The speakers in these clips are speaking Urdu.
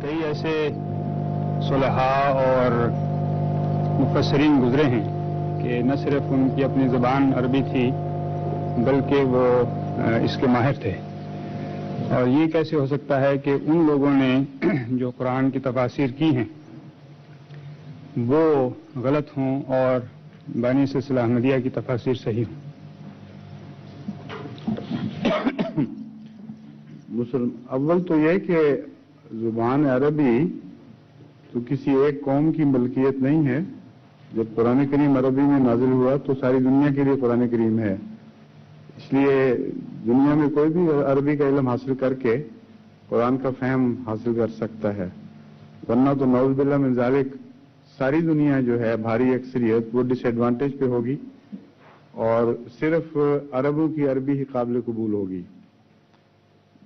کئی ایسے صلحاء اور مفسرین گزرے ہیں کہ نہ صرف ان کی اپنی زبان عربی تھی بلکہ وہ اس کے ماہر تھے. اور یہ کیسے ہو سکتا ہے کہ ان لوگوں نے جو قرآن کی تفاسیر کی ہیں وہ غلط ہوں اور بانی سلسلہ احمدیہ کی تفاسیر صحیح ہوں؟ اول تو یہ کہ زبان عربی تو کسی ایک قوم کی ملکیت نہیں ہے. جب قرآن کریم عربی میں نازل ہوا تو ساری دنیا کے لیے قرآن کریم ہے. اس لیے دنیا میں کوئی بھی عربی کا علم حاصل کر کے قرآن کا فہم حاصل کر سکتا ہے. ورنہ تو نعوذ باللہ من ذالک ساری دنیا جو ہے بھاری اکثریت وہ ڈس ایڈوانٹیج پہ ہوگی اور صرف عربوں کی عربی ہی قابل قبول ہوگی.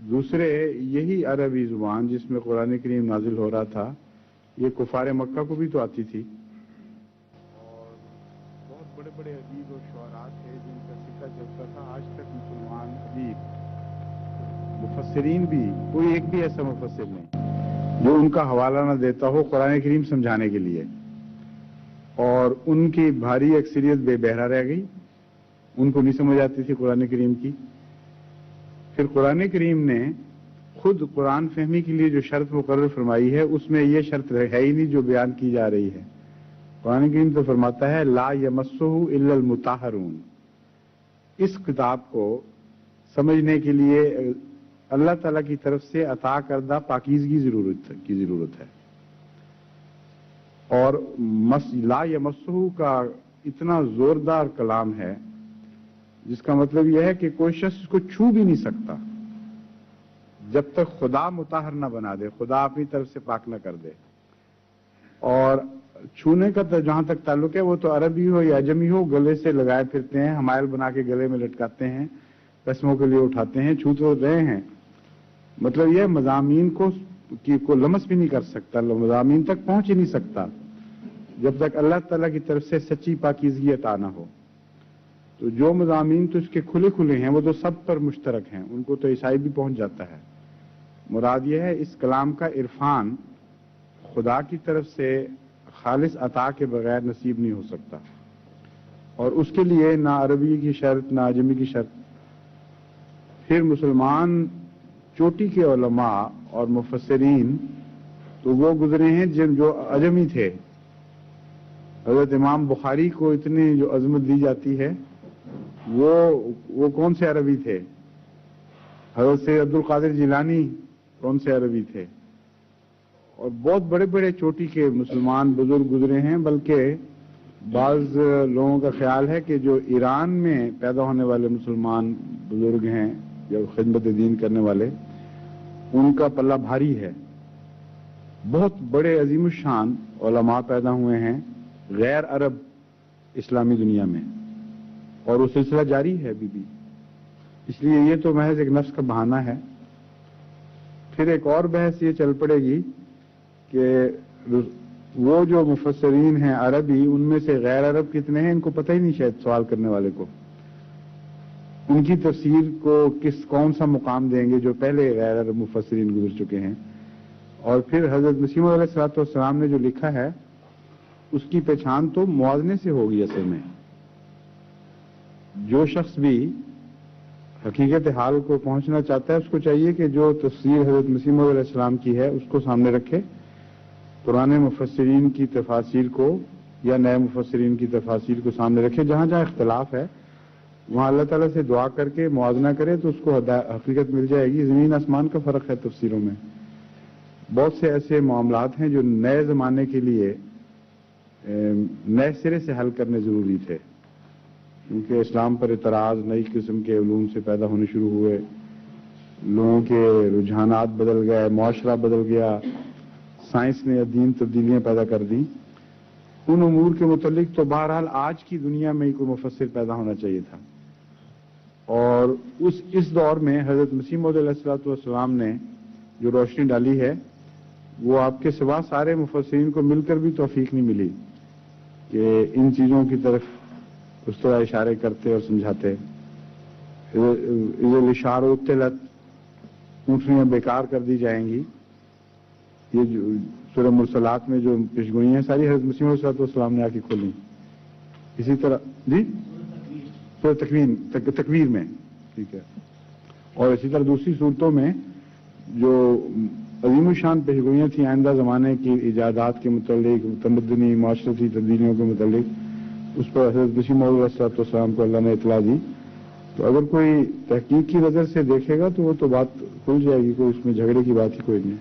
دوسرے یہی عربی زبان جس میں قرآن کریم نازل ہو رہا تھا یہ کفار مکہ کو بھی تو آتی تھی. اور بہت بڑے بڑے ادیب اور شعراء تھے جن کا سکہ چلتا تھا. آج تک مسلمان ادیب مفسرین بھی کوئی ایک بھی ایسا مفسر نہیں جو ان کا حوالہ نہ دیتا ہو قرآن کریم سمجھانے کے لیے. اور ان کی بھاری اکثریت بے بہرا رہ گئی. ان کو نہیں سمجھ آتی تھی قرآن کریم کی. پھر قرآن کریم نے خود قرآن فہمی کے لیے جو شرط مقرر فرمائی ہے اس میں یہ شرط ہے ہی نہیں جو بیان کی جا رہی ہے. قرآن کریم تو فرماتا ہے لا یمسہ الا المطہرون. اس کتاب کو سمجھنے کے لیے اللہ تعالیٰ کی طرف سے عطا کردہ پاکیزگی کی ضرورت ہے. اور لا یمسہ کا اتنا زوردار کلام ہے جس کا مطلب یہ ہے کہ کوئی شخص اس کو چھو بھی نہیں سکتا جب تک خدا مطہر نہ بنا دے, خدا اپنی طرف سے پاک نہ کر دے. اور چھونے کا جہاں تک تعلق ہے وہ تو عربی ہو یا عجمی ہو گلے سے لگائے پھرتے ہیں, حمائل بنا کے گلے میں لٹکاتے ہیں, قسموں کے لیے اٹھاتے ہیں, چھو تو رہے ہیں. مطلب یہ مضامین کو لمس بھی نہیں کر سکتا, مضامین تک پہنچ ہی نہیں سکتا جب تک اللہ تعالیٰ کی طرف سے سچی پاکیزگی عطا نہ ہو. تو جو مضامین تو اس کے کھلے کھلے ہیں وہ تو سب پر مشترک ہیں, ان کو تو عیسائی بھی پہنچ جاتا ہے. مراد یہ ہے اس کلام کا عرفان خدا کی طرف سے خالص عطا کے بغیر نصیب نہیں ہو سکتا. اور اس کے لیے نہ عربی کی شرط نہ عجمی کی شرط. پھر مسلمان چوٹی کے علماء اور مفسرین تو وہ گزرے ہیں جو عجمی تھے. حضرت امام بخاری کو اتنی جو عظمت دی جاتی ہے وہ کون سے عربی تھے؟ حضرت سید عبد القادر جیلانی کون سے عربی تھے؟ اور بہت بڑے بڑے چوٹی کے مسلمان بزرگ گزرے ہیں. بلکہ بعض لوگوں کا خیال ہے کہ جو ایران میں پیدا ہونے والے مسلمان بزرگ ہیں جو خدمت دین کرنے والے ان کا پلہ بھاری ہے. بہت بڑے عظیم الشان علماء پیدا ہوئے ہیں غیر عرب اسلامی دنیا میں اور وہ سلسلہ جاری ہے ابھی بھی. اس لیے یہ تو محض ایک نفس کا بہانہ ہے. پھر ایک اور بحث یہ چل پڑے گی کہ وہ جو مفسرین ہیں عربی ان میں سے غیر عرب کتنے ہیں, ان کو پتہ ہی نہیں شاید سوال کرنے والے کو. ان کی تفسیر کو کون سا مقام دیں گے جو پہلے غیر عرب مفسرین گزر چکے ہیں. اور پھر حضرت مسیح علیہ الصلوۃ والسلام نے جو لکھا ہے اس کی پہچان تو موازنے سے ہوگی. اصل میں جو شخص بھی حقیقت حال کو پہنچنا چاہتا ہے اس کو چاہیے کہ جو تفسیر حضرت مسیح علیہ السلام کی ہے اس کو سامنے رکھے, پرانے مفسرین کی تفاسیر کو یا نئے مفسرین کی تفاسیر کو سامنے رکھے. جہاں جہاں اختلاف ہے وہاں اللہ تعالیٰ سے دعا کر کے موازنہ کرے تو اس کو حقیقت مل جائے گی. زمین آسمان کا فرق ہے تفسیروں میں. بہت سے ایسے معاملات ہیں جو نئے زمانے کے لیے نئے سرے سے حل کرنے ضروری تھے, کیونکہ اسلام پر اعتراض نئی قسم کے علوم سے پیدا ہونے شروع ہوئے, لوگوں کے رجحانات بدل گئے, معاشرہ بدل گیا, سائنس نے عظیم تبدیلیاں پیدا کر دیں. ان امور کے متعلق تو بہرحال آج کی دنیا میں ہی کوئی مفسر پیدا ہونا چاہیے تھا. اور اس دور میں حضرت مسیح موعود علیہ الصلوۃ والسلام نے جو روشنی ڈالی ہے وہ آپ کے سوا سارے مفسرین کو مل کر بھی توفیق نہیں ملی کہ ان چیزوں کی طرف اس طرح اشارے کرتے اور سمجھاتے. اشارہ اطلت اونٹنیاں بیکار کر دی جائیں گی, یہ جو سورہ مرسلات میں جو پیشگوئیاں ہیں ساری حضرت مسیح علیہ السلام نے آ کے کھولی. اسی طرح جی سورہ تکویر میں ٹھیک ہے. اور اسی طرح دوسری صورتوں میں جو عظیم الشان پیشگوئیاں تھیں آئندہ زمانے کی ایجادات کے متعلق، تمدنی معاشرتی تبدیلیوں کے متعلق، اس پر حضرت مسیح موعود علیہ السلام کو اللہ نے اطلاع دی. تو اگر کوئی تحقیق کی نظر سے دیکھے گا تو وہ تو بات کھل جائے گی، کوئی اس میں جھگڑے کی بات ہی کوئی نہیں.